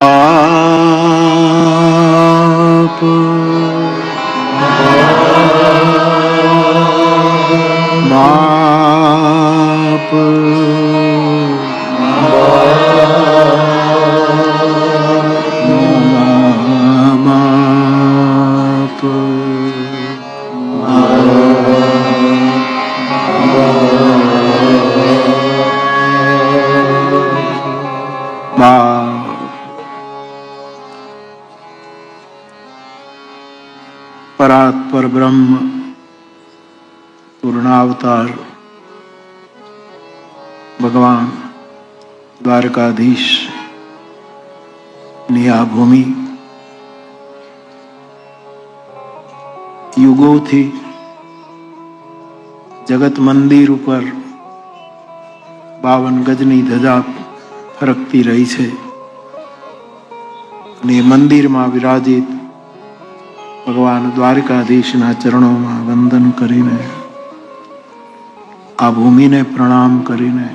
आप माप माप परात्पर ब्रह्म पूर्णावतार भगवान द्वारकाधीश ની આ ભૂમિ યુગોથી જગત મંદિર ઉપર 52 ગજની ધજા ફરકતી રહી છે અને મંદિરમાં વિરાજિત ભગવાન દ્વારકાધીશના ચરણોમાં વંદન કરીને આ ભૂમિને પ્રણામ કરીને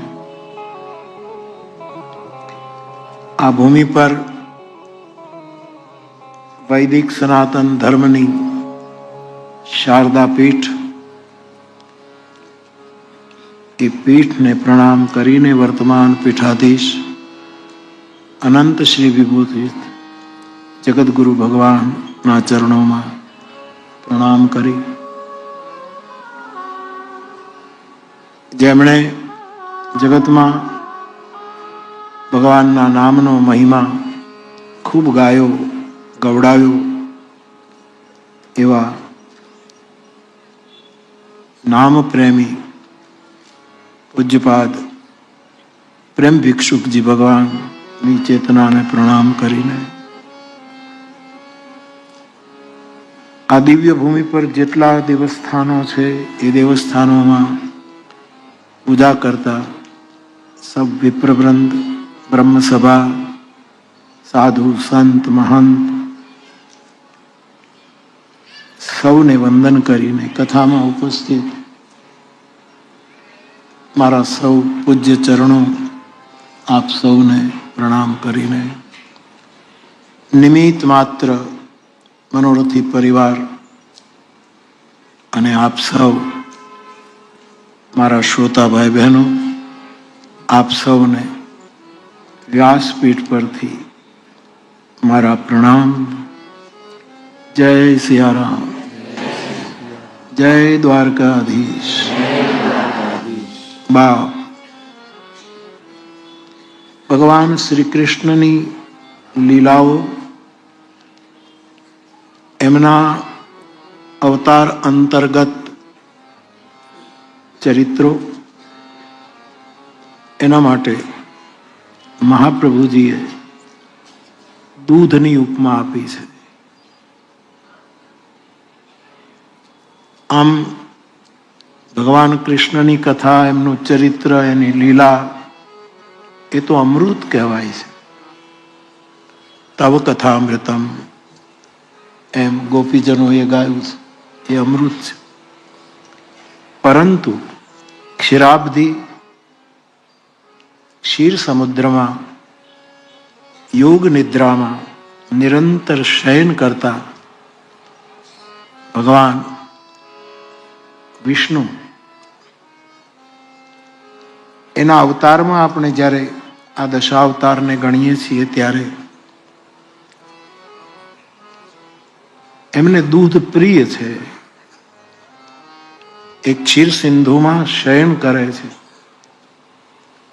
આ ભૂમિ પર વૈદિક સનાતન ધર્મની શારદા પીઠ એ પીઠને પ્રણામ કરીને વર્તમાન પીઠાધીશ અનંત શ્રી વિભૂતિત જગતગુરુ ભગવાનના ચરણોમાં પ્રણામ કરી જેમણે જગતમાં ભગવાનના નામનો મહિમા ખૂબ ગાયો ગવડાવ્યો એવા નામ પ્રેમી પૂજ્યપાદ પ્રેમ ભિક્ષુકજી ભગવાનની ચેતનાને પ્રણામ કરીને આ દિવ્ય ભૂમિ પર જેટલા દેવસ્થાનો છે એ દેવસ્થાનોમાં પૂજા કરતા સબ વિપ્રવૃંદ બ્રહ્મસભા સાધુ સંત મહંત સૌને વંદન કરીને કથામાં ઉપસ્થિત મારા સૌ પૂજ્ય ચરણો આપ સૌને પ્રણામ કરીને નિમિત્ત માત્ર મનોરથી પરિવાર અને આપ સૌ મારા શ્રોતા ભાઈ બહેનો આપ સૌને વ્યાસપીઠ પરથી મારા પ્રણામ. જય સિયારામ, જય દ્વારકાધીશ. બાપ ભગવાન શ્રી કૃષ્ણની લીલાઓ એમના અવતાર અંતર્ગત ચરિત્રો એના માટે મહાપ્રભુજીએ દૂધની ઉપમા આપી છે. આમ ભગવાન કૃષ્ણની કથા, એમનું ચરિત્ર, એની લીલા એ તો અમૃત કહેવાય છે. તવ કથામૃતમ એમ ગોપીજનોએ ગાયું છે, એ અમૃત છે. પરંતુ ક્ષીરાબ્ધિ ક્ષીર સમુદ્રમાં યોગ નિદ્રામાં નિરંતર શયન કરતા ભગવાન વિષ્ણુ એના અવતારમાં આપણે જ્યારે આ દશાવતારને ગણીએ છીએ ત્યારે એમને દૂધ પ્રિય છે. એક ક્ષીર સિંધુમાં શયન કરે છે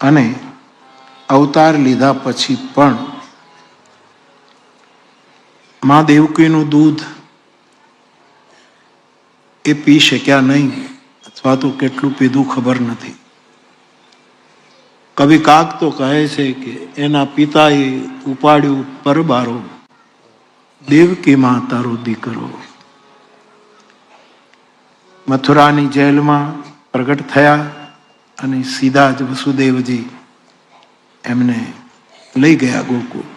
અને અવતાર લીધા પછી પણ મા દેવકીનું દૂધ એ પી શક્યા નહીં, અથવા તો કેટલું પીધું ખબર નથી. કવિ કાક તો કહે છે કે એના પિતાએ ઉપાડ્યું પરબારો, દેવકી માં તારો દીકરો. મથુરાની જેલમાં પ્રગટ થયા અને સીધા જ વસુદેવજી એમને લઈ ગયા ગોકુળ.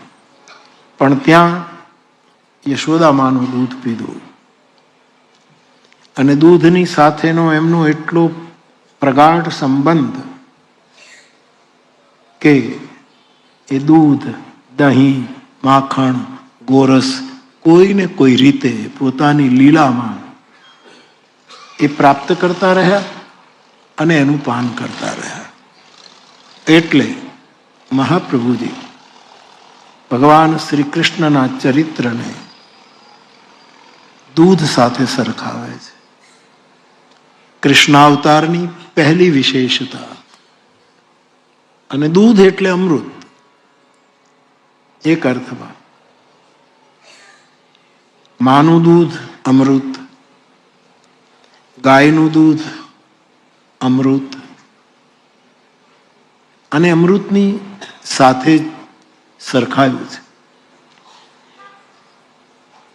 પણ ત્યાં યશોદામાનું દૂધ પીધું અને દૂધની સાથેનો એમનો એટલો પ્રગાઢ સંબંધ કે એ દૂધ, દહીં, માખણ, ગોરસ કોઈને કોઈ રીતે પોતાની લીલામાં એ પ્રાપ્ત કરતા રહ્યા અને એનું પાન કરતા રહ્યા. એટલે મહાપ્રભુજી ભગવાન શ્રી કૃષ્ણના ચરિત્રને દૂધ સાથે સરખાવે છે. કૃષ્ણાવતારની પહેલી વિશેષતા. અને દૂધ એટલે અમૃત. એક અર્થમાં માનું દૂધ અમૃત, ગાયનું દૂધ અમૃત, અને અમૃતની સાથે સરખાયું છે.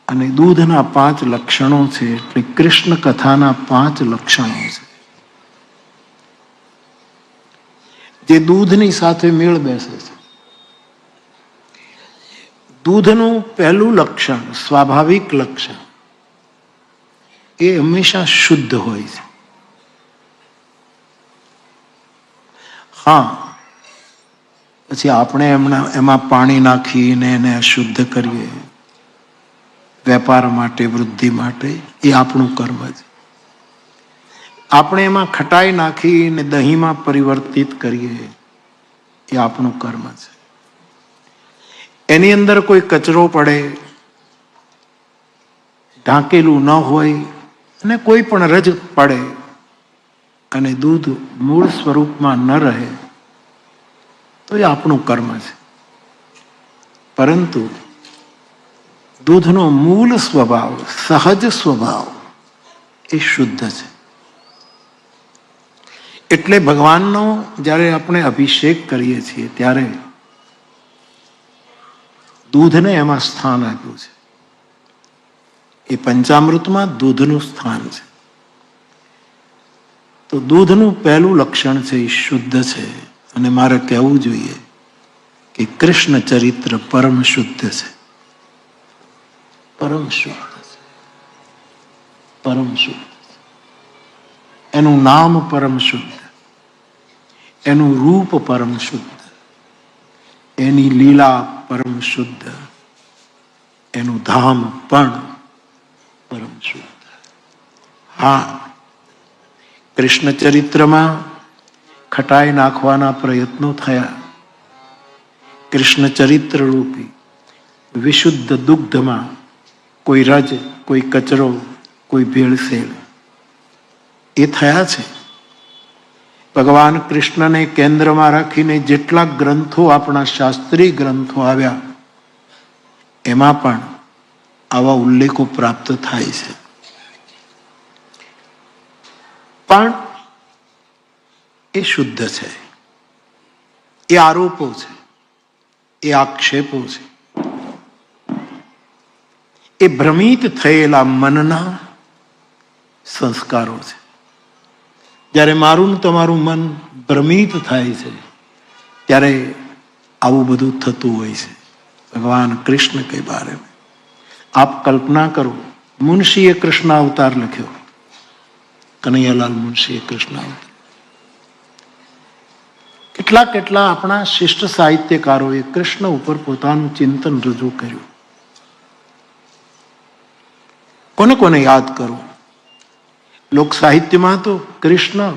અને દૂધના 5 લક્ષણો છે, એટલે કૃષ્ણ કથાના 5 લક્ષણો છે જે દૂધની સાથે મેળ બેસે છે. દૂધનું પહેલું લક્ષણ, સ્વાભાવિક લક્ષણ, એ હંમેશા શુદ્ધ હોય છે. હા, પછી આપણે એમાં પાણી નાખીને એને અશુદ્ધ કરીએ વેપાર માટે, વૃદ્ધિ માટે, એ આપણું કર્મ છે. આપણે એમાં ખટાઈ નાખીને દહીંમાં પરિવર્તિત કરીએ, એ આપણું કર્મ છે. એની અંદર કોઈ કચરો પડે, ઢાંકેલું ન હોય, અને કોઈ પણ રજ પડે અને દૂધ મૂળ સ્વરૂપમાં ન રહે, તો એ આપણું કર્મ છે. પરંતુ દૂધનો મૂળ સ્વભાવ, સહજ સ્વભાવ એ શુદ્ધ છે. એટલે ભગવાનનો જ્યારે આપણે અભિષેક કરીએ છીએ ત્યારે દૂધને એમાં સ્થાન આપ્યું છે. એ પંચામૃતમાં દૂધનું સ્થાન છે. તો દૂધનું પહેલું લક્ષણ છે એ શુદ્ધ છે. અને મારે કહેવું જોઈએ કે કૃષ્ણ ચરિત્ર પરમ શુદ્ધ છે. પરમ શુદ્ધ છે. પરમ શુદ્ધ. એનું નામ પરમ શુદ્ધ, એનું રૂપ પરમ શુદ્ધ, એની લીલા પરમ શુદ્ધ, એનું ધામ પણ પરમ શુદ્ધ. હા, કૃષ્ણ ચરિત્રમાં ખટાઈ નાખવાના પ્રયત્નો થયા. કૃષ્ણ ચરિત્ર રૂપી વિશુદ્ધ દુગ્ધમાં કોઈ રજ, કોઈ કચરો, કોઈ ભેળસેળ એ થયા છે. ભગવાન કૃષ્ણને કેન્દ્રમાં રાખીને જેટલા ગ્રંથો, આપણા શાસ્ત્રીય ગ્રંથો આવ્યા, એમાં પણ આવા ઉલ્લેખો પ્રાપ્ત થાય છે. પણ એ શુદ્ધ છે. એ આરોપો છે, એ આક્ષેપો છે, એ ભ્રમિત થયેલા મનના સંસ્કારો છે. જ્યારે મારું ને તમારું મન ભ્રમિત થાય છે ત્યારે આવું બધું થતું હોય છે. ભગવાન કૃષ્ણ કે બારે મેં આપ કલ્પના કરો, મુનશીએ કૃષ્ણ અવતાર લખ્યો, કનૈયાલાલ મુનશીએ કૃષ્ણ અવતાર. કેટલા આપણા શિષ્ટ સાહિત્યકારોએ કૃષ્ણ ઉપર પોતાનું ચિંતન રજૂ કર્યું. કોને કોને યાદ કરું? લોક સાહિત્યમાં તો કૃષ્ણ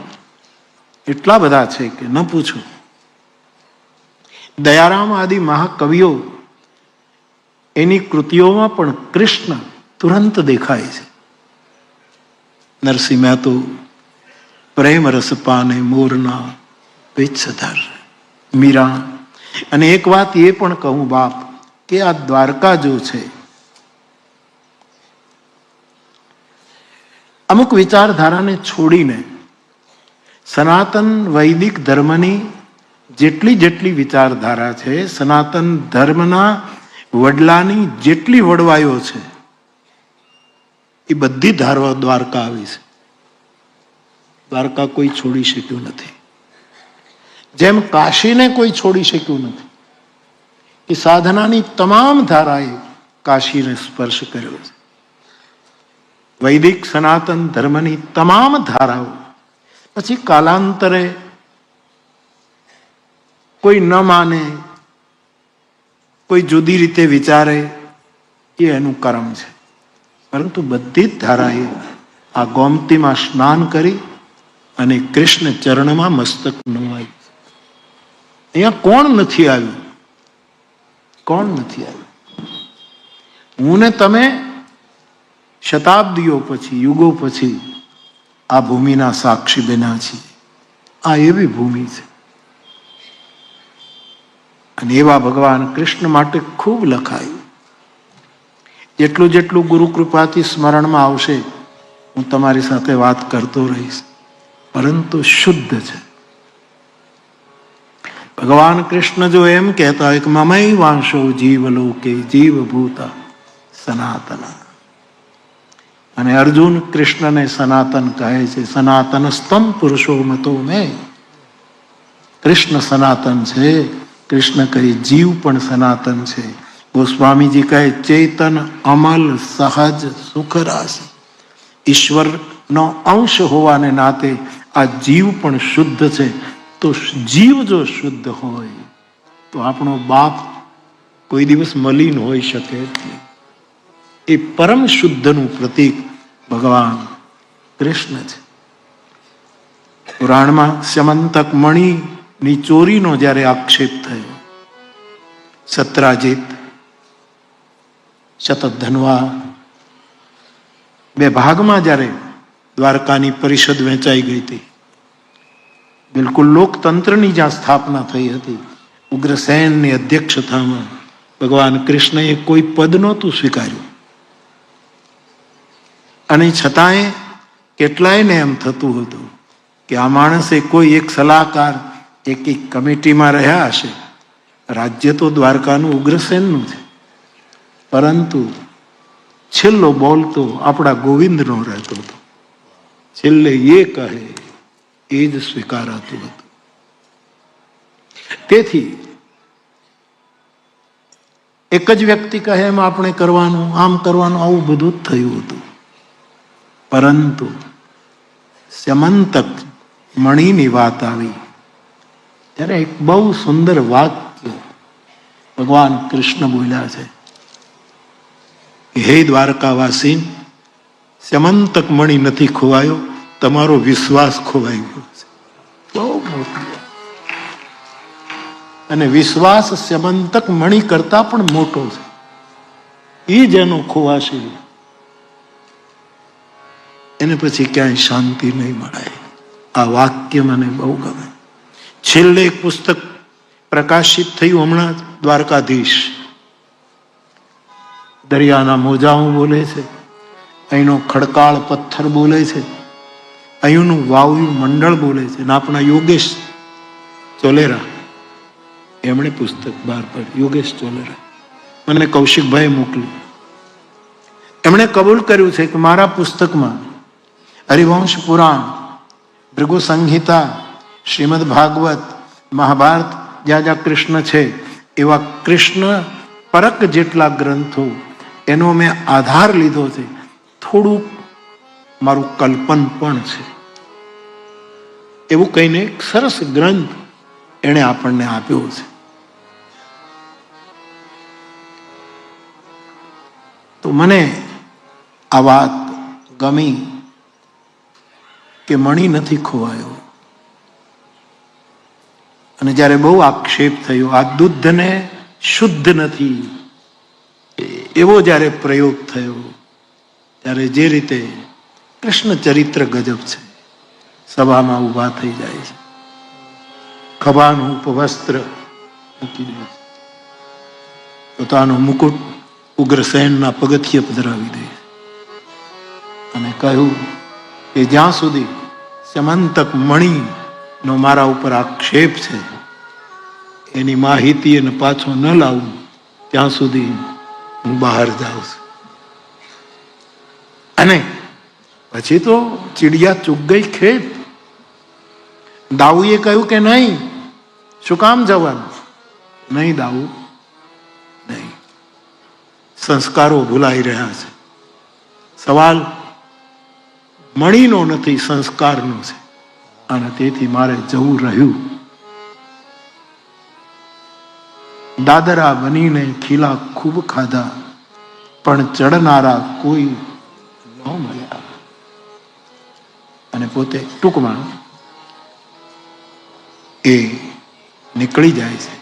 એટલા બધા છે કે ન પૂછો. દયારામ આદિ મહાકવિઓ, એની કૃતિઓમાં પણ કૃષ્ણ તુરંત દેખાય છે. નરસિંહ મહેતો પ્રેમ રસ પાને મોરના વિચ્છધર, મીરા. અને એક વાત એ પણ કહું બાપ, કે આ દ્વારકા જો છે, અમુક વિચારધારાને છોડીને સનાતન વૈદિક ધર્મની જેટલી વિચારધારા છે, સનાતન ધર્મના વડલાની જેટલી વડવાઈઓ છે, એ બધી ધારવા દ્વારકા આવી છે. દ્વારકા કોઈ છોડી શક્યું નથી. જેમ કાશીને કોઈ છોડી શક્યું નથી, કે સાધનાની તમામ ધારાએ કાશીને સ્પર્શ કર્યો છે. વૈદિક સનાતન ધર્મની તમામ ધારાઓ પછી કાલાંતરે કોઈ ન માને કોઈ જુદી રીતે વિચારે એ એનું કર્મ છે, પરંતુ બધી જ ધારાએ આ ગોમતીમાં સ્નાન કરી અને કૃષ્ણ ચરણમાં મસ્તક નવાયું. અહીંયા કોણ નથી આવ્યું? કોણ નથી આવ્યું? હું ને તમે શતાબ્દીઓ પછી, યુગો પછી આ ભૂમિના સાક્ષી બન્યા છીએ. આ એવી ભૂમિ છે અને એવા ભગવાન કૃષ્ણ માટે ખૂબ લખાયું. જેટલું જેટલું ગુરુ કૃપાથી સ્મરણમાં આવશે હું તમારી સાથે વાત કરતો રહીશ, પરંતુ શુદ્ધ છે. ભગવાન કૃષ્ણ જો એમ કહેતા હોય કે મમૈ વાંશો જીવલોકે જીવભૂતા સનાતના, અને અર્જુન કૃષ્ણને સનાતન કહે છે. સનાતન સ્તમ પુરુષો મતો મેં. કૃષ્ણ સનાતન છે. કૃષ્ણ કહે જીવ પણ સનાતન છે. ગોસ્વામીજી કહે ચેતન અમલ સહજ સુખરાશ. ઈશ્વરનો અંશ હોવાને નાતે આ જીવ પણ શુદ્ધ છે. તો જીવ જો શુદ્ધ હોય તો આપણો બાપ કોઈ દિવસ મલિન હોઈ શકે નહીં. એ પરમ શુદ્ધનું પ્રતીક ભગવાન કૃષ્ણ છે. પુરાણમાં સ્યમંતક મણિની ચોરીનો જ્યારે આક્ષેપ થયો, સત્રાજીત શતધન્વા બે ભાગમાં જ્યારે દ્વારકાની પરિષદ વહેંચાઈ ગઈ હતી, બિલકુલ લોકતંત્રની જ્યાં સ્થાપના થઈ હતી, ઉગ્રસેનની અધ્યક્ષતામાં ભગવાન કૃષ્ણએ કોઈ પદ નહોતું સ્વીકાર્યું. અને છતાંય કેટલાયને એમ થતું હતું કે આ માણસે કોઈ એક સલાહકાર એક કમિટીમાં રહ્યા હશે, રાજ્ય તો દ્વારકાનું ઉગ્રસેનનું છે, પરંતુ છેલ્લો બોલ તો આપણા ગોવિંદનો રહેતો હતો. છેલ્લે એ કહે એ જ સ્વીકારાતું હતું. તેથી એક જ વ્યક્તિ કહે એમ આપણે કરવાનું, આમ કરવાનું, આવું બધું જ થયું હતું. પરંતુ સ્યમંતક મણિની વાત આવી ત્યારે એક બહુ સુંદર વાક્ય ભગવાન કૃષ્ણ બોલ્યા છે કે હે દ્વારકાવાસી, સ્યમંતક મણિ નથી ખોવાયો, તમારો વિશ્વાસ ખોવાઈ ગયો છે. બહુ મોટું. અને વિશ્વાસ સ્યમંતક મણિ કરતા પણ મોટો છે. એ જેનો ખોવાશે એને પછી ક્યાંય શાંતિ નહીં મળે. આ વાક્ય મને બહુ ગમે. છેલ્લે એક પુસ્તક પ્રકાશિત થયું હમણાં, દ્વારકાધીશ. દરિયાના મોજાઓ બોલે છે, અહીંનો ખડકાળ પથ્થર બોલે છે, અહીંનું વાયુ મંડળ બોલે છે. અને આપણા યોગેશ ચોલેરા એમણે પુસ્તક બહાર પાડ્યું. યોગેશ ચોલેરા મને કૌશિકભાઈ મોકલ્યું. એમણે કબૂલ કર્યું છે કે મારા પુસ્તકમાં હરિવંશ પુરાણ, ભૃગુ સંહિતા, શ્રીમદ ભાગવત, મહાભારત જ્યાં જ્યાં કૃષ્ણ છે એવા કૃષ્ણ પરક જેટલા ગ્રંથો એનો મેં આધાર લીધો છે. થોડુંક મારું કલ્પન પણ છે. એવું કહીને એક સરસ ગ્રંથ એણે આપણને આપ્યો છે. તો મને આ વાત ગમી કે મણિ નથી ખોવાયો. અને જ્યારે બહુ આક્ષેપ થયો આ દૂધને શુદ્ધ નથી એવો જ્યારે પ્રયોગ થયો, ત્યારે જે રીતે કૃષ્ણ ચરિત્ર ગજબ છે. સભામાં ઊભા થઈ જાય છે, ખભાનું ઉપવસ્ત્ર મૂકી દે છે, પોતાનો મુકુટ ઉગ્રસેનના પગથિયે પધરાવી દે અને કહ્યું કે જ્યાં સુધી સ્યમંતક મણિનો મારા ઉપર આક્ષેપ છે એની માહિતી એને પાછો ન લાવું ત્યાં સુધી હું બહાર જાઉં છું. અને પછી તો ચીડિયા ચૂક ગઈ ખેત. દાઉએ કહ્યું કે નહીં, શું કામ જવાનું? નહીં દાઉ, નહીં. સંસ્કારો ભૂલાઈ રહ્યા છે. સવાલ મણીનો નથી, સંસ્કારનો છે. અને તેથી મારે જવું રહ્યું. દાદરા બનીને ખીલા ખૂબ ખાધા, પણ ચડનારા કોઈ ન મળ્યા. અને પોતે ટૂંકમાં એ નીકળી જાય છે,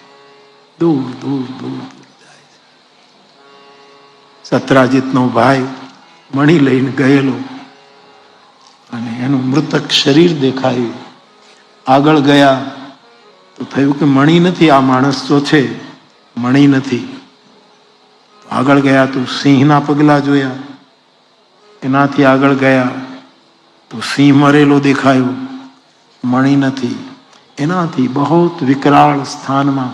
દૂર દૂર દૂર જાય છે. સત્રાજીતનો ભાઈ મણી લઈને ગયેલો અને એનું મૃતક શરીર દેખાયું. આગળ ગયા તો થયું કે મણી નથી, આ માણસ તો છે, મણી નથી. આગળ ગયા તો સિંહના પગલા જોયા, એનાથી આગળ ગયા તો સિંહ મરેલો દેખાયો, મણી નથી. એનાથી બહુ વિકરાળ સ્થાનમાં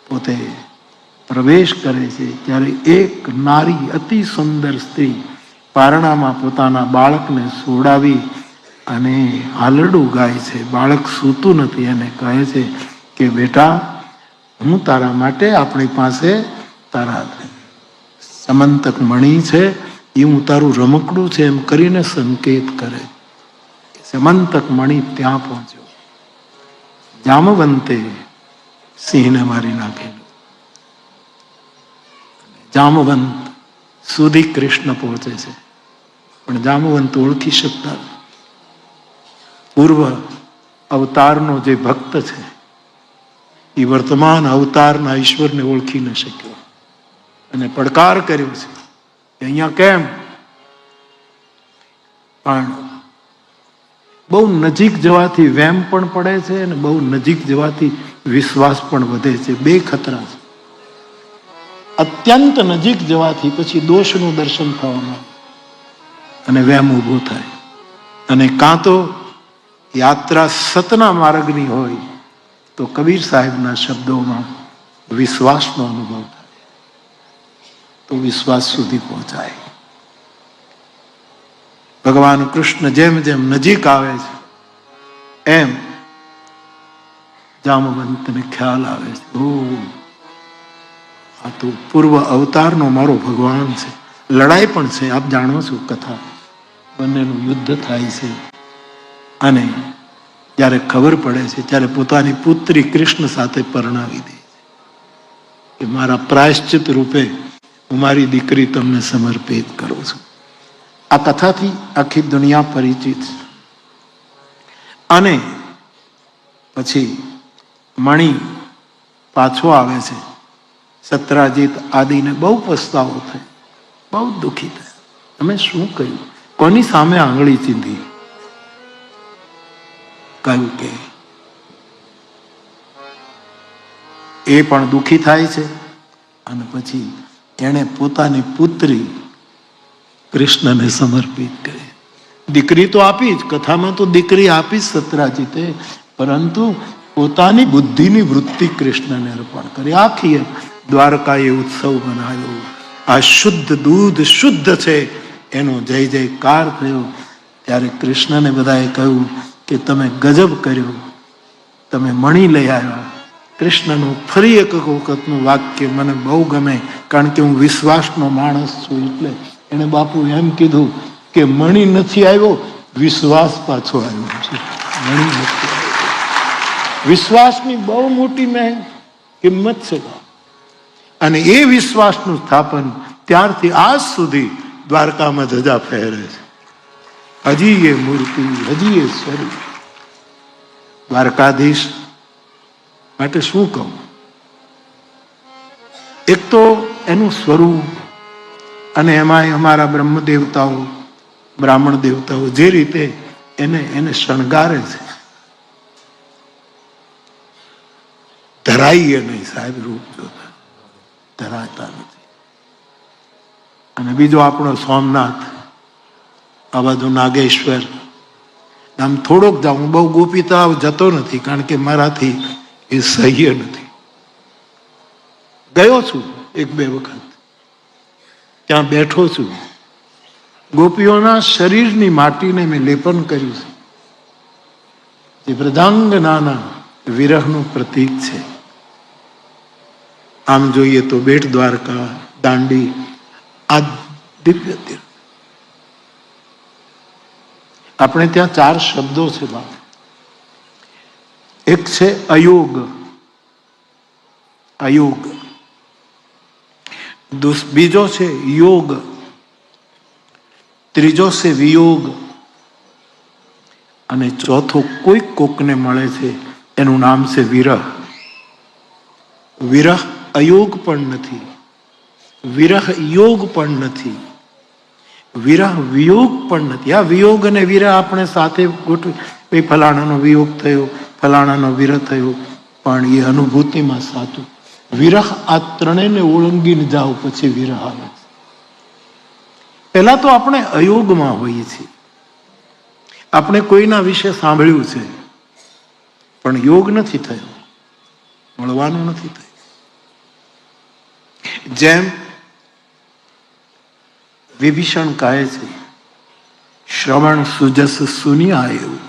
પોતે પ્રવેશ કરે છે. ત્યારે એક નારી, અતિ સુંદર સ્ત્રી, પારણામાં પોતાના બાળકને સોડાવી અને આલરડું ગાય છે. બાળક સૂતું નથી અને કહે છે કે બેટા, હું તારા માટે, આપણી પાસે તારા સમંતક મણી છે, એ હું તારું રમકડું છે એમ કરીને સંકેત કરે. સમંતક મણી ત્યાં પહોંચ્યો. જામવંતે સિંહને મારી નાખેલો. જામવંત સુધી કૃષ્ણ પહોંચે છે, પણ જામવંત ઓળખી શકતા. પૂર્વ અવતારનો જે ભક્ત છે એ વર્તમાન અવતારના ઈશ્વરને ઓળખી ન શક્યો અને પડકાર કર્યો છે કે અહીંયા કેમ? પણ બહુ નજીક જવાથી વેમ પણ પડે છે અને બહુ નજીક જવાથી વિશ્વાસ પણ વધે છે. બે ખતરા છે. અત્યંત નજીક જવાથી પછી દોષનું દર્શન થવાનું અને વેમ ઊભો થાય. અને કાં તો યાત્રા સતના માર્ગની હોય તો કબીર સાહેબના શબ્દોમાં વિશ્વાસનો અનુભવ થાય, તો વિશ્વાસ સુધી પહોંચાય. ભગવાન કૃષ્ણ જેમ જેમ નજીક આવે છે એમ જામવંતને ખ્યાલ આવે છે, ઓ આ તો પૂર્વ અવતારનો મારો ભગવાન છે. લડાઈ પણ છે, આપ જાણો છો કથા, બંનેનું યુદ્ધ થાય છે. અને જ્યારે ખબર પડે છે ત્યારે પોતાની પુત્રી કૃષ્ણ સાથે પરણાવી દે છે કે મારા પ્રાયશ્ચિત રૂપે હું મારી દીકરી તમને સમર્પિત કરું છું. આ કથાથી આખી દુનિયા પરિચિત છે. અને પછી મણી પાછો આવે છે. સત્રાજીત આદિને બહુ પસ્તાવો થયો, બહુ દુઃખી થયા. તમે શું કહ્યું? કોની સામે આંગળી ચીંધી? કહ્યું કે એ પણ દુઃખી થાય છે અને પછી એણે પોતાની પુત્રી કૃષ્ણને સમર્પિત કરી. દીકરી તો આપી જ, કથામાં તો દીકરી આપી જ સત્રાજીતે, પરંતુ પોતાની બુદ્ધિની વૃત્તિ કૃષ્ણને અર્પણ કરી. આખી દ્વારકાએ ઉત્સવ મનાવ્યો. આ શુદ્ધ દૂધ શુદ્ધ છે એનો જય જયકાર થયો. ત્યારે કૃષ્ણને બધાએ કહ્યું કે તમે ગજબ કર્યો, તમે મણી લઈ આવ્યા. કૃષ્ણનું ફરી એક વખતનું વાક્ય મને બહુ ગમે, કારણ કે હું વિશ્વાસનો માણસ છું. એટલે એને બાપુ એમ કીધું કે મણી નથી આવ્યો, વિશ્વાસ પાછો આવ્યો છે. મણી નથી આવ્યો. વિશ્વાસની બહુ મોટી કિંમત છે. અને એ વિશ્વાસનું સ્થાપન ત્યારથી આજ સુધી દ્વારકામાં ધજા ફહેરે છે. હજી એ મૂર્તિ, હજી એ સ્વરૂપ. દ્વારકાધીશ માટે શું કહું? એક તો એનું સ્વરૂપ, અને એમાંય અમારા બ્રહ્મ દેવતાઓ, બ્રાહ્મણ દેવતાઓ જે રીતે એને શણગારે છે, ધરાઈએ નહીં સાહેબ. રૂપ જોતા ધરાતા નથી. અને બીજો આપણો સોમનાથ, આ બાજુ નાગેશ્વર, આમ થોડોક જાઉં. હું બહુ ગોપીતા જતો નથી, કારણ કે મારાથી એ સહ્ય નથી. ગયો છું એક બે વખત, ત્યાં બેઠો છું. ગોપીઓના શરીરની માટીને મેં લેપન કર્યું છે, જે વૃદ્ધાંગનાના વિરહનું પ્રતીક છે. આમ જોઈએ તો બેટ દ્વારકા, દાંડી આ દિવ્ય તીર્થ. આપણે ત્યાં 4 શબ્દો છે બાપ. એક છે અયોગ. અયોગ બીજો છે યોગ, ત્રીજો છે વિયોગ, અને ચોથો કોઈ કોકને મળે છે એનું નામ છે વિરહ. વિરહ અયોગ પણ નથી, વિરહ યોગ પણ નથી, વિરહ વિયોગ પણ નથી. આ વિયોગ અને વિરહ આપણે સાથે ગોઠવી, ફલાણાનો વિયોગ થયો, ફલાણાનો વિરહ થયો, પણ એ અનુભૂતિમાં સાચું વિરહ આ ત્રણેયને ઓળંગીને જાઓ પછી વિરહ આવે. પહેલા તો આપણે અયોગમાં હોઈએ છીએ. આપણે કોઈના વિશે સાંભળ્યું છે પણ યોગ નથી થયો, મળવાનું નથી થયું. જેમ વિભીષણ કહે છે, શ્રવણ સુજસ સુનિયા એવું,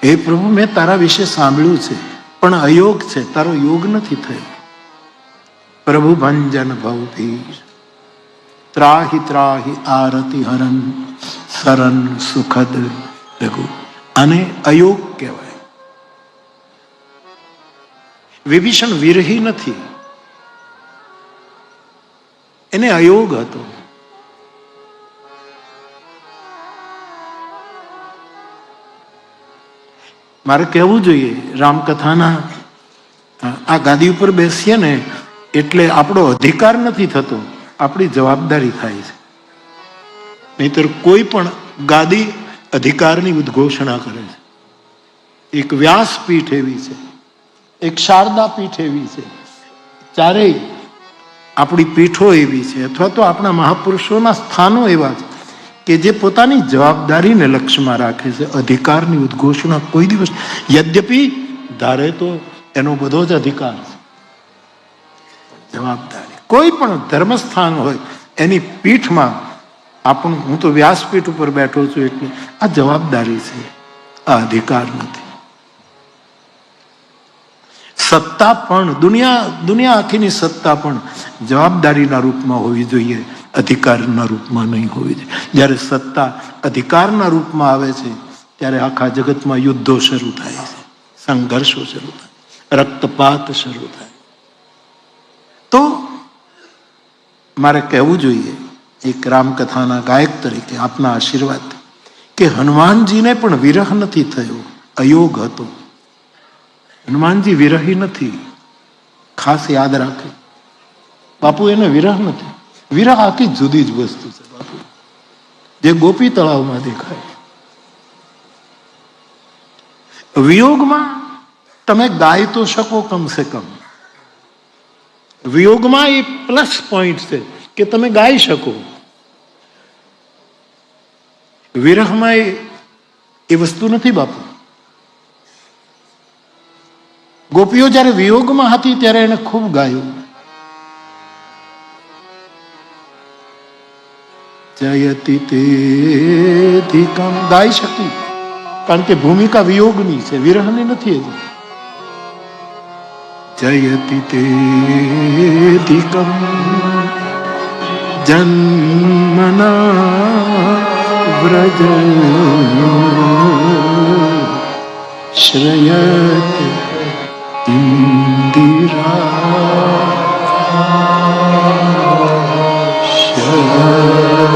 હે પ્રભુ મેં તારા વિશે સાંભળ્યું છે પણ અયોગ છે, તારો યોગ નથી થયો. પ્રભુ ભંજન ભવભીર ત્રાહી ત્રાહી આરતી હરન સરન સુખદ રઘુ. આને અયોગ કહેવાય. વિભીષણ વિરહી નથી, એને અયોગ હતો. મારે કહેવું જોઈએ, રામકથાના આ ગાદી ઉપર બેસીએ ને એટલે આપણો અધિકાર નથી થતો, આપણી જવાબદારી થાય છે. નહીતર કોઈ પણ ગાદી અધિકારની ઉદ્ઘોષણા કરે છે. એક વ્યાસપીઠ એવી છે, એક શારદા પીઠ એવી છે, ચારેય આપણી પીઠો એવી છે, અથવા તો આપણા મહાપુરુષોના સ્થાનો એવા છે કે જે પોતાની જવાબદારીને લક્ષ્યમાં રાખે છે. અધિકારની ઉદ્ઘોષણા કોઈ દિવસ, યદ્યપિ ધારે તો એનો બધો જ અધિકાર છે, જવાબદારી કોઈ પણ ધર્મસ્થાન હોય એની પીઠમાં આપણું, હું તો વ્યાસપીઠ ઉપર બેઠો છું એટલે આ જવાબદારી છે, આ અધિકાર નથી. સત્તા પણ દુનિયા આખીની સત્તા પણ જવાબદારીના રૂપમાં હોવી જોઈએ, અધિકારના રૂપમાં નહીં હોવી જોઈએ. જ્યારે સત્તા અધિકારના રૂપમાં આવે છે ત્યારે આખા જગતમાં યુદ્ધો શરૂ થાય છે, સંઘર્ષો શરૂ થાય, રક્તપાત શરૂ થાય. તો મારે કહેવું જોઈએ એક રામકથાના ગાયક તરીકે આપના આશીર્વાદ કે હનુમાનજીને પણ વિરહ નથી થયો, અયોગ હતો. હનુમાનજી વિરહી નથી, ખાસ યાદ રાખે બાપુ, એને વિરહ નથી. વિરહ આખી જુદી જ વસ્તુ છે બાપુ, જે ગોપી તળાવમાં દેખાય. વિયોગમાં તમે ગાઈ તો શકો કમસે કમ, વિયોગમાં એ પ્લસ પોઈન્ટ છે કે તમે ગાઈ શકો. વિરહમાં એ વસ્તુ નથી બાપુ. ગોપીઓ જ્યારે વિયોગમાં હતી ત્યારે એને ખૂબ ગાયું, જયતિ તેધિકમ, ગાઈ શકી, કારણ કે ભૂમિકા વિયોગની છે, વિરહની નથી હજી. જયતિ તેધિકમ જન્મના વ્રજ શ્રયત ઇન્દિરા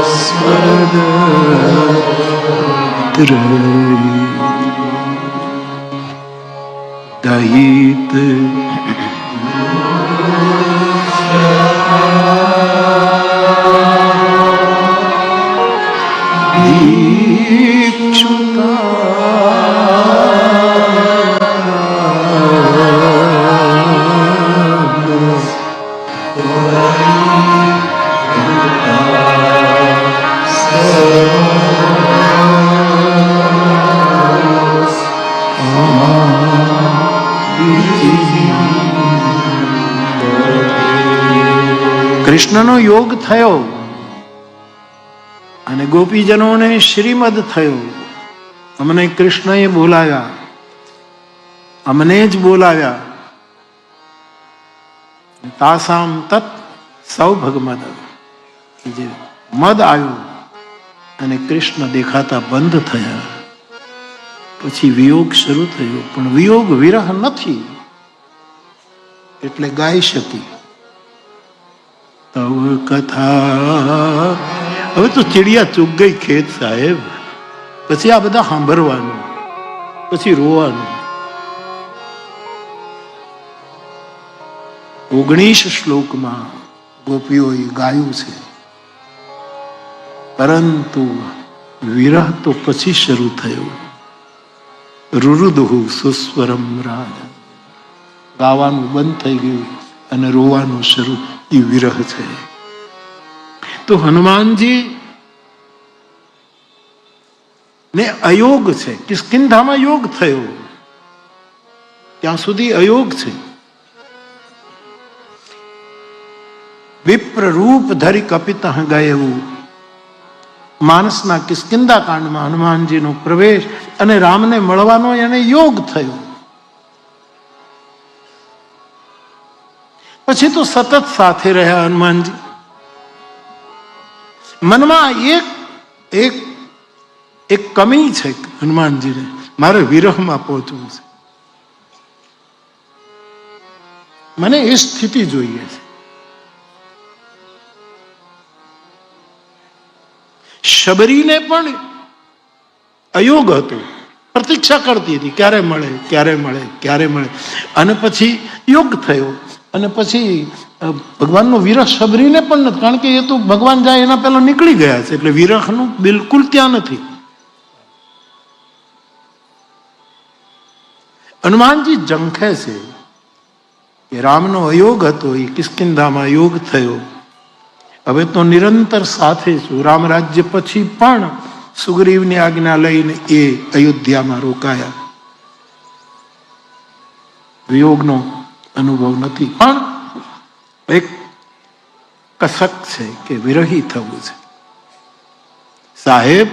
શસ્વદ દહિત કૃષ્ણનો યોગ થયો અને ગોપીજનોને શ્રીમદ થયો. અમને કૃષ્ણએ બોલાવ્યા, અમને જ બોલાવ્યા. તાસામ તત સૌભગમદ, જે મદ આવ્યું અને કૃષ્ણ દેખાતા બંધ થયા. પછી વિયોગ શરૂ થયો, પણ વિયોગ વિરહ નથી એટલે ગાઈ શકી. તવ કથા. હવે તો ચીડિયા ચૂક ગઈ ખેત સાહેબ. પછી આ બધા સાંભળવાનું, પછી રોવાનું. 19 શ્લોકમાં ગોપીઓએ ગાયું છે, પરંતુ વિરહ તો પછી શરૂ થયો. રુરુદુહુ સુસ્વરમ રાજ. ગાવાનું બંધ થઈ ગયું અને રોવાનું શરૂ. એ વિરહ છે. તો હનુમાનજી ને અયોગ છે. કિષ્કિંધામાં યોગ થયો, ત્યાં સુધી અયોગ છે. વિપ્ર રૂપ ધરી કપિત ગયું. માનસના કિષ્કિંધા કાંડમાં હનુમાનજીનો પ્રવેશ અને રામને મળવાનો એને યોગ થયો. પછી તો સતત સાથે રહ્યા હનુમાનજી. મનમાં એક કમી છે હનુમાનજીને, મારે વિરહમાં પહોંચવું છે, મને એ સ્થિતિ જોઈએ છે. શબરીને પણ અયોગ હતો, પ્રતીક્ષા કરતી હતી ક્યારે મળે, ક્યારે મળે, ક્યારે મળે. અને પછી યોગ થયો અને પછી ભગવાનનો વિરહ શબરીને પણ નથી, કારણ કે એ તો ભગવાન જાય એના પહેલા નીકળી ગયા છે, એટલે વિરહનું બિલકુલ ત્યાં નથી. હનુમાનજી ઝંખે છે કે રામનો અયોગ હતો, એ કિષ્કિંધામાં યોગ થયો. હવે તો નિરંતર સાથે છું. રામ રાજ્ય પછી પણ સુગ્રીવની આજ્ઞા લઈને એ અયોધ્યામાં રોકાયા. વિયોગનો અનુભવ નથી, પણ એક કસક છે કે વિરહી થવું છે. સાહેબ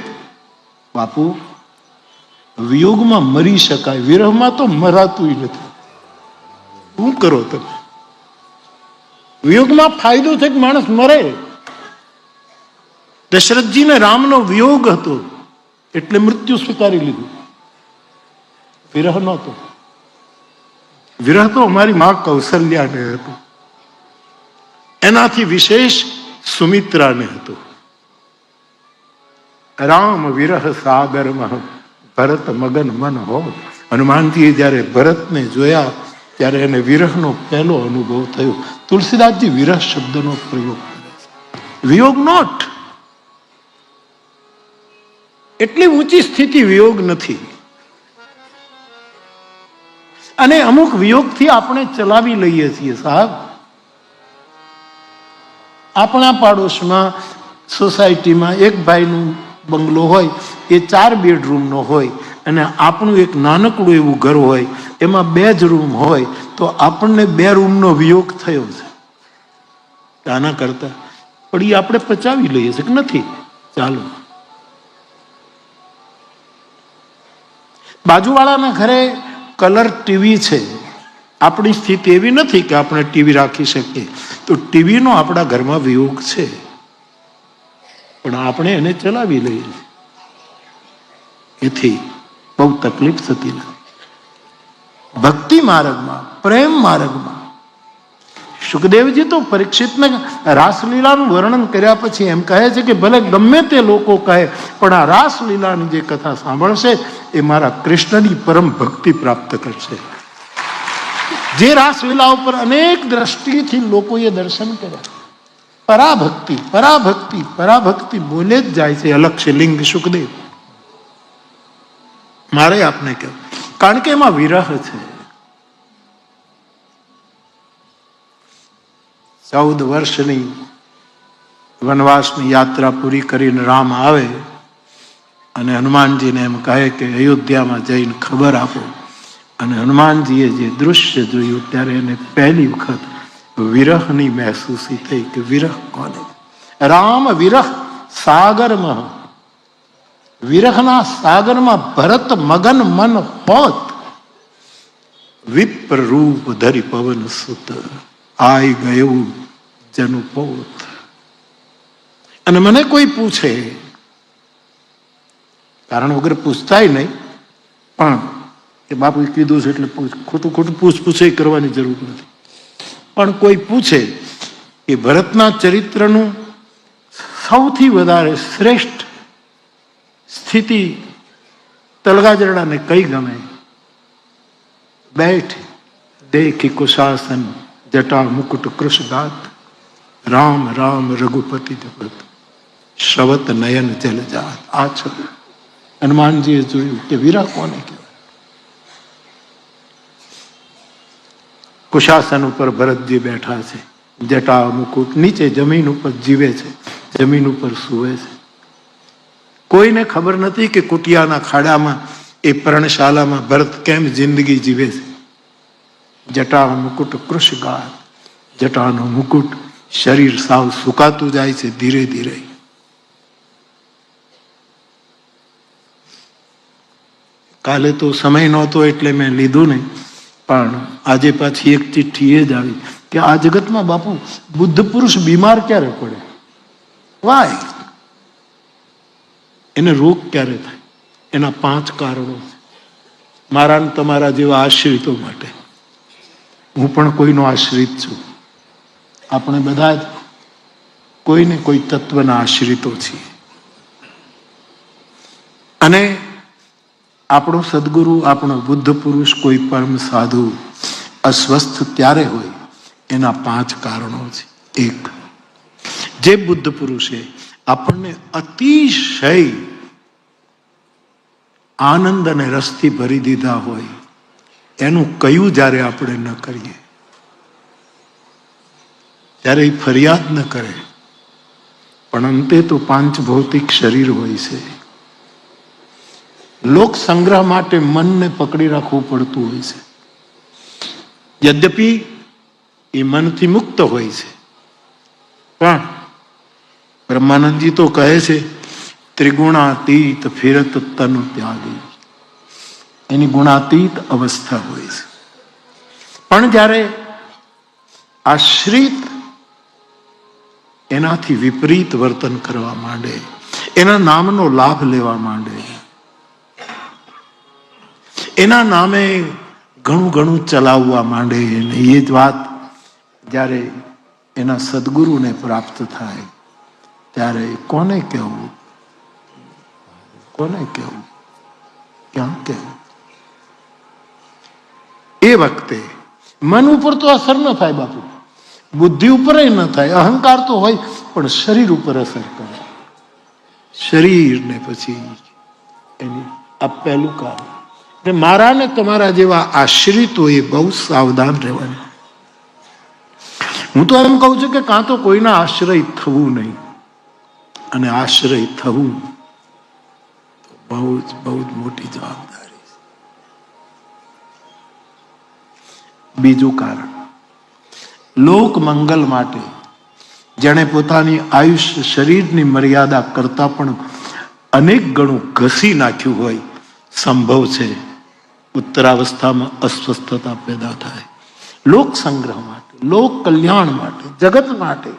બાપુ, વિયોગમાં મરી શકાય, વિરહમાં તો મરાતું નથી. શું કરો તમે? વિયોગમાં ફાયદો છે કે માણસ મરે. દશરથજીને રામનો વિયોગ હતો એટલે મૃત્યુ સ્વીકારી લીધું, વિરહ નહોતો. વિરહ તો અમારી માં કૌશલ્યાને હતો, એનાથી વિશેષ સુમિત્રાને હતો. રામ વિરહ સાગરમાં ભરત મગન મન હો. હનુમાનજીએ જયારે ભરતને જોયા ત્યારે એને વિરહનો પહેલો અનુભવ થયો. તુલસીદાસજી વિરહ શબ્દનો પ્રયોગ કરે છે, વિયોગ નોટ. એટલી ઊંચી સ્થિતિ વિયોગ નથી. અને અમુક વિયોગથી આપણે ચલાવી લઈએ છીએ સાહેબ. આપણા પાડોશમાં સોસાયટીમાં એક ભાઈનું બંગલો હોય, એ 4 બેડરૂમનો હોય, અને આપણું એક નાનકડું એવું ઘર હોય, એમાં 2 જ રૂમ હોય, તો આપણને 2 રૂમનો વિયોગ થયો છે. આના કરતા પણ એ આપણે પચાવી લઈએ છીએ કે નથી, ચાલો. બાજુવાળાના ઘરે કલર ટીવી છે, આપણી સ્થિતિ એવી નથી કે આપણે ટીવી રાખી શકીએ, તો ટીવીનો આપણા ઘરમાં વિયોગ છે, પણ આપણે એને ચલાવી લઈએ. એથી બહુ તકલીફ થતી નથી. ભક્તિ માર્ગમાં, પ્રેમ માર્ગમાં સુખદેવજી તો પરીક્ષિતને રાસલીલાનું વર્ણન કર્યા પછી એમ કહે છે કે ભલે ગમે તે લોકો કહે, પણ આ રાસલીલાની જે કથા સાંભળશે એ મારા કૃષ્ણની પરમ ભક્તિ પ્રાપ્ત કરશે. જે રાસલીલા ઉપર અનેક દ્રષ્ટિથી લોકોએ દર્શન કર્યા. પરાભક્તિ, પરાભક્તિ, પરાભક્તિ બોલે જ જાય છે અલક્ષ્ય લિંગ સુખદેવ. મારે આપને કહ્યું, કારણ કે એમાં વિરહ છે. 14 વર્ષની વનવાસની યાત્રા પૂરી કરીને રામ આવે અને હનુમાનજીને એમ કહે કે અયોધ્યામાં જઈને ખબર આપો. અને હનુમાનજીએ જે દૃશ્ય જોયું ત્યારે એને પહેલી વખત વિરહની મહેસૂસી થઈ કે વિરહ કોને. રામ વિરહ સાગરમાં, વિરહના સાગરમાં ભરત મગન મન હોત. વિપ્ર રૂપ ધરી પવન સુત આઈ ગયું જનુપોત. અને મને કોઈ પૂછે, કારણ વગર પૂછતાય નહીં, પણ એ બાપુએ કીધું છે એટલે ખોટું પૂછે કરવાની જરૂર નથી. પણ કોઈ પૂછે એ ભરતના ચરિત્રનું સૌથી વધારે શ્રેષ્ઠ સ્થિતિ તલગાજરડાને કઈ ગમે? બેઠ દેખી કુશાસન જટા મુકુટ કૃષગાત રામ રામ રઘુપતિ જગત શ્રવત નયન જલ જાત. આ છે હનુમાનજીએ જોયું કે વીરા કોને કહેવાય. કુશાસન ઉપર ભરતજી બેઠા છે, જટા મુકુટ, નીચે જમીન ઉપર જીવે છે, જમીન ઉપર સૂવે છે. કોઈને ખબર નથી કે કુટિયાના ખાડામાં એ પર્ણશાલામાં ભરત કેમ જિંદગી જીવે છે. જટા મુકુટ કૃષગાત, જટાનો મુકુટ, શરીર સાવ સુકાતું જાય છે ધીરે ધીરે. કાલે તો સમય નહોતો એટલે મેં લીધું નહીં, પણ આજે પાછી એક ચિઠ્ઠી એ જ આવી કે આ જગતમાં બાપુ બુદ્ધ પુરુષ બીમાર ક્યારે પડે? વાય એને રોગ ક્યારે થાય? એના 5 કારણો. મારા ને તમારા જેવા આશ્રિતો માટે. હું પણ કોઈનો આશ્રિત છું. આપણે બધા જ કોઈને કોઈ તત્વના આશ્રિતો છીએ. અને આપણો સદગુરુ, આપણો બુદ્ધ પુરુષ, કોઈ પરમ સાધુ અસ્વસ્થ ત્યારે હોય એના 5 કારણો છે. 1, જે બુદ્ધ પુરુષે આપણને અતિશય આનંદ અને રસથી ભરી દીધા હોય એનું કયું જ્યારે આપણે ન કરીએ, ત્યારે એ ફરિયાદ ન કરે, પણ અંતે તો 5 ભૌતિક શરીર હોય છે. લોક સંગ્રહ માટે મનને પકડી રાખવું પડતું હોય છે. યદ્યપિ એ મનથી મુક્ત હોય છે, પણ બ્રહ્માનંદજી તો કહે છે ત્રિગુણાતીત ફિરત તનુ ત્યાગી. એની ગુણાતીત અવસ્થા હોય છે. પણ જ્યારે આશ્રિત એનાથી વિપરીત વર્તન કરવા માંડે, એના નામનો લાભ લેવા માંડે, એના નામે ઘણું ઘણું ચલાવવા માંડે, એ જ વાત જ્યારે એના સદગુરુને પ્રાપ્ત થાય ત્યારે કોને કહેવું, કોને કહેવું, ક્યાં કહેવું? એ વખતે મન ઉપર તો અસર ન થાય બાપુ, બુદ્ધિ ઉપર ન થાય, અહંકાર તો હોય પણ શરીર ઉપર અસર કરે. શરીરને પછી એની આ પહેલું કામ. મારા ને તમારા જેવા આશ્રિતો એ બહુ સાવધાન રહેવાનું. હું તો એમ કહું છું કે કાં તો કોઈના આશ્રય થવું નહીં, અને આશ્રય થવું બહુ જ મોટી જવાબદારી છે. બીજું કારણ, લોક મંગલ માટે જેણે પોતાની આયુષ્ય શરીરની મર્યાદા કરતા પણ અનેક ગણું ઘસી નાખ્યું હોય, સંભવ છે ઉત્તરાવસ્થામાં અસ્વસ્થતા પેદા થાય. લોક સંગ્રહ માટે, લોક કલ્યાણ માટે, જગત માટે.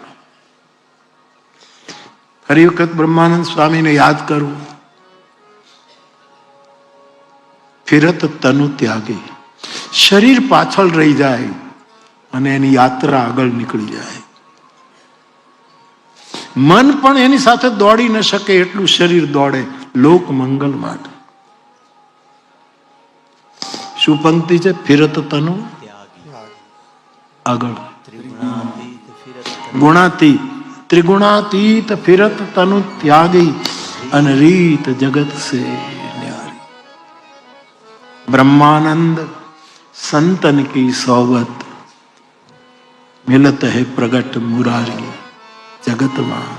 ફરી વખત બ્રહ્માનંદ સ્વામીને યાદ કરવું. ફિરત તનુ ત્યાગી. શરીર પાછળ રહી જાય અને એની યાત્રા આગળ નીકળી જાય. મન પણ એની સાથે દોડી ન શકે એટલું શરીર દોડે લોક મંગલ માટે. શું પંક્તિ છે? ફિરત તનુ આગળ. ગુણાતીત, ત્રિગુણાતીત ફિરત તનુ ત્યાગી, અને રીત જગત સે न्यारी. ब्रह्मानंद संतन की सोबत मिलत है प्रगट मुरारी. જગતમાં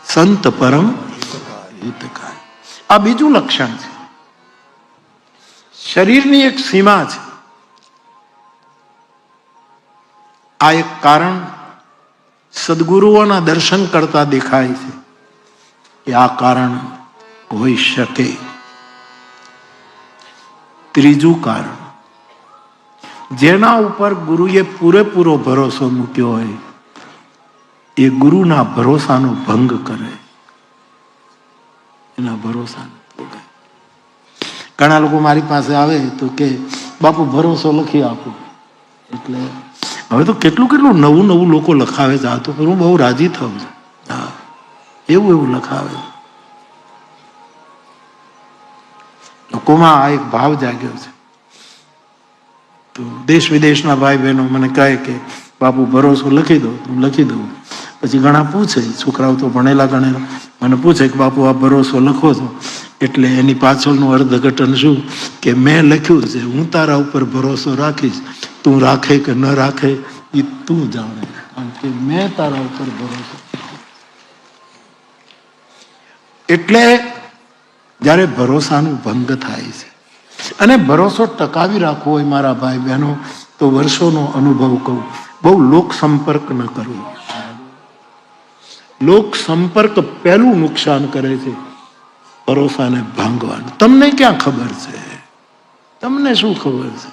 સંત પરમ હિતકારી. આ બીજું લક્ષણ છે. શરીરની એક સીમા છે. આ એક કારણ સદગુરુઓના દર્શન કરતા દેખાય છે કે આ કારણ હોઈ શકે. ત્રીજું કારણ, જેના ઉપર ગુરુએ પૂરેપૂરો ભરોસો મૂક્યો હોય એ ગુરુના ભરોસાનો ભંગ કરે, એના ભરોસાને તોડે. ઘણા લોકો મારી પાસે આવે તો કે બાપુ ભરોસો લખી આપો. એટલે હવે તો કેટલું કેટલું નવું નવું લોકો લખાવે છે. આ તો હું બહુ રાજી થાઉં છું. હા, એવું એવું લખાવે છે. લોકોમાં આ એક ભાવ જાગ્યો છે. તો દેશ વિદેશના ભાઈ બહેનો મને કહે કે બાપુ ભરોસો લખી દો. હું લખી દઉં. પછી ઘણા પૂછે, છોકરાઓ તો ભણેલા ગણેલા, મને પૂછે કે બાપુ આ ભરોસો લખો છો એટલે એની પાછળનું અર્થઘટન શું? કે મેં લખ્યું છે, હું તારા ઉપર ભરોસો રાખીશ, તું રાખે કે ન રાખે એ તું જાણે, કારણ કે મેં તારા ઉપર ભરોસો. એટલે જ્યારે ભરોસાનું ભંગ થાય છે અને ભરોસો ટકાવી રાખવો હોય મારા ભાઈ બહેનો, તો વર્ષોનો અનુભવ કહું, બહુ લોક સંપર્ક ન કરવો. લોક સંપર્ક પહેલું નુકસાન કરે છે, ભરોસાને ભાંગવાનું. તમને ક્યાં ખબર છે? તમને શું ખબર છે?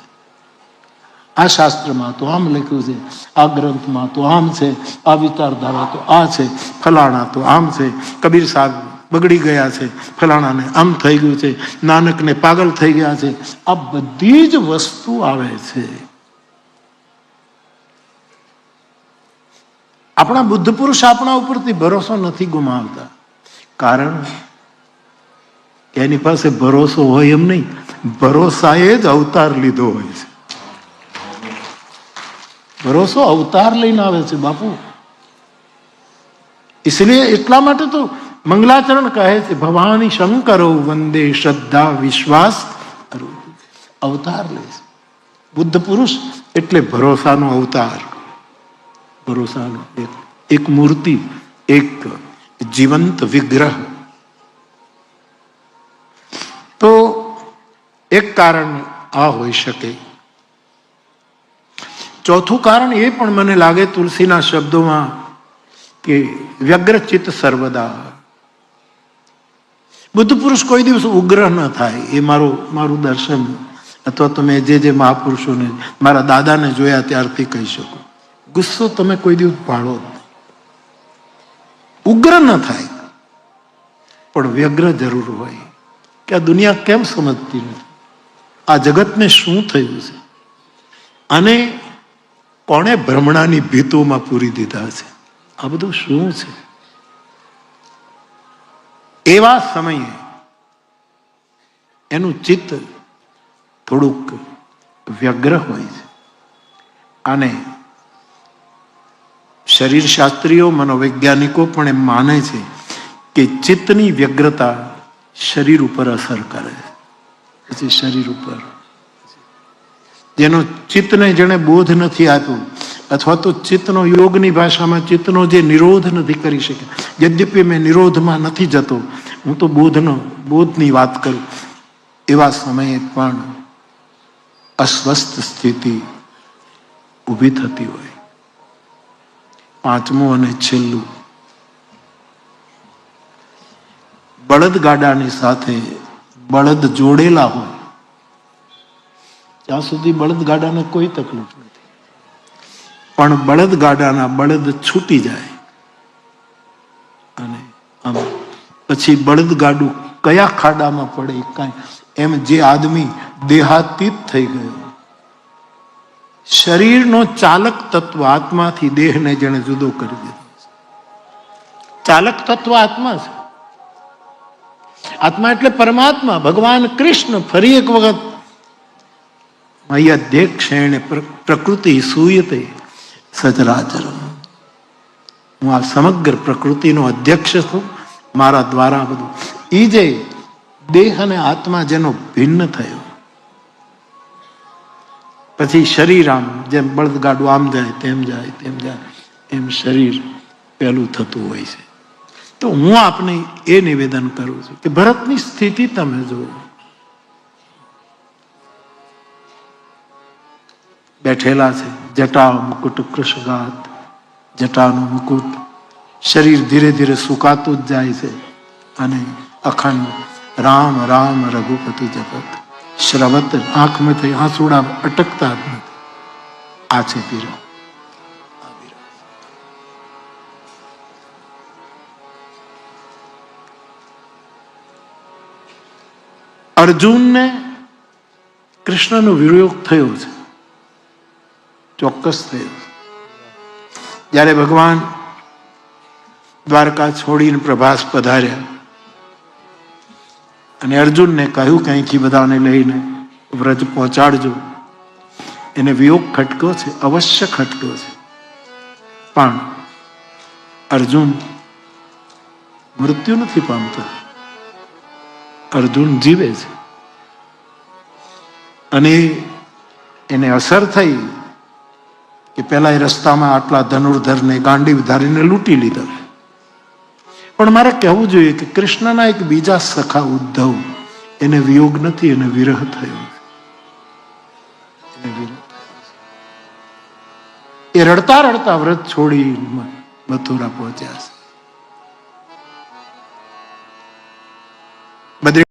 આ શાસ્ત્રમાં તો આમ લખ્યું છે, આ ગ્રંથમાં તો આમ છે, આ વિચારધારા તો આ છે, ફલાણા તો આમ છે, કબીર સાહેબ બગડી ગયા છે, ફલાણાને આમ થઈ ગયું છે, નાનકને પાગલ થઈ ગયા છે. આ બધી જ વસ્તુ આવે છે. આપણા બુદ્ધ પુરુષ આપણા ઉપરથી ભરોસો નથી ગુમાવતા, કારણ કે એની પાસે ભરોસો હોય એમ નહીં, ભરોસાએ જ અવતાર લીધો હોય છે. ભરોસો અવતાર લઈને આવે છે બાપુ. इसलिए એટલા માટે તો મંગલાચરણ કહે છે, ભવાની શંકરો વંદે શ્રદ્ધા વિશ્વાસ અવતાર લે છે. બુદ્ધ પુરુષ એટલે ભરોસાનો અવતાર, ભરોસાનો એક મૂર્તિ, એક જીવંત વિગ્રહ. તો એક કારણ આ હોઈ શકે. ચોથું કારણ એ પણ મને લાગે તુલસીના શબ્દોમાં કે વ્યગ્રચિત્ત સર્વદા. બુદ્ધ પુરુષ કોઈ દિવસ ઉગ્ર ન થાય, એ મારું દર્શન, અથવા તમે જે મહાપુરુષોને, મારા દાદાને જોયા ત્યારથી કહી શકો, ગુસ્સો તમે કોઈ દિવસ પાડો, ઉગ્ર ન થાય, પણ વ્યગ્ર જરૂર હોય કે આ દુનિયા કેમ સમજતી નથી, આ જગતને શું થયું છે, અને કોણે ભ્રમણાની ભીતોમાં પૂરી દીધા છે, આ બધું શું છે. એવા સમયે એનું ચિત્ત થોડુંક વ્યગ્ર હોય છે. અને શરીર શાસ્ત્રીઓ, મનોવૈજ્ઞાનિકો પણ એમ માને છે કે ચિત્તની વ્યગ્રતા શરીર ઉપર અસર કરે છે. પછી શરીર ઉપર જેનો ચિત્તને જેણે બોધ નથી આપ્યો, અથવા તો ચિત્તનો યોગની ભાષામાં ચિત્તનો જે નિરોધ નથી કરી શકે, યદ્યપિ મેં નિરોધમાં નથી જતો, હું તો બોધની વાત કરું, એવા સમયે પણ અસ્વસ્થ સ્થિતિ ઊભી થતી હોય. પાંચમું અને છેલ્લું, બળદગાડાની સાથે બળદ જોડેલા હોય ત્યાં સુધી બળદગાડાને કોઈ તકલીફ નથી, પણ બળદગાડાના બળદ છૂટી જાય અને આમ પછી બળદગાડું કયા ખાડામાં પડે કાંઈ, એમ જે આદમી દેહાતીત થઈ ગયો, શરીરનો ચાલક તત્વ આત્માથી દેહને જેને જુદો કરી દીધો. ચાલક તત્વ આત્મા છે. આત્મા એટલે પરમાત્મા, ભગવાન કૃષ્ણ. ફરી એક વખત મય્યધ્યક્ષેણ પ્રકૃતિ સૂયતે સચરાચરમ, હું આ સમગ્ર પ્રકૃતિનો અધ્યક્ષ છું, મારા દ્વારા બધું. એ જે દેહ અને આત્મા જેનો ભિન્ન થયો, પછી શરીર આમ જેમ બળદગાડું આમ જાય તેમ જાય તેમ જાય, એમ શરીર પેલું થતું હોય છે. તો હું આપને એ નિવેદન કરું છું કે ભરતની સ્થિતિ તમે જુઓ, બેઠેલા છે, જટા મુકુટ કૃષગાત, જટાનું મુકુટ, શરીર ધીરે ધીરે સુકાતું જ જાય છે, અને અખંડ રામ રામ રઘુપતિ જપત શ્રવત, આંખમાંથી આંસુડા અટકતા જ નથી. આ છે પીરા. અર્જુનને કૃષ્ણનો વિયોગ થયો છે, ચોક્કસ થયો. જ્યારે ભગવાન દ્વારકા છોડીને પ્રભાસ પધાર્યા અને અર્જુનને કહ્યું કે અહીંથી બધાને લઈને વ્રજ પહોંચાડજો. એને વિયોગ ખટક્યો છે, અવશ્ય ખટક્યો છે, પણ અર્જુન મૃત્યુ નથી પામતો. અર્જુન જીવે છે અને એને અસર થઈ કે પેલા એ રસ્તામાં આટલા ધનુર્ધરને ગાંડી ધારીને લૂંટી લીધા. પણ મારે કહેવું જોઈએ કે કૃષ્ણના એક બીજા સખા ઉદ્ધવ, એને વિયોગ નથી, એને વિરહ થયો. એ રડતા રડતા વ્રત છોડી મથુરા પહોંચ્યા છે.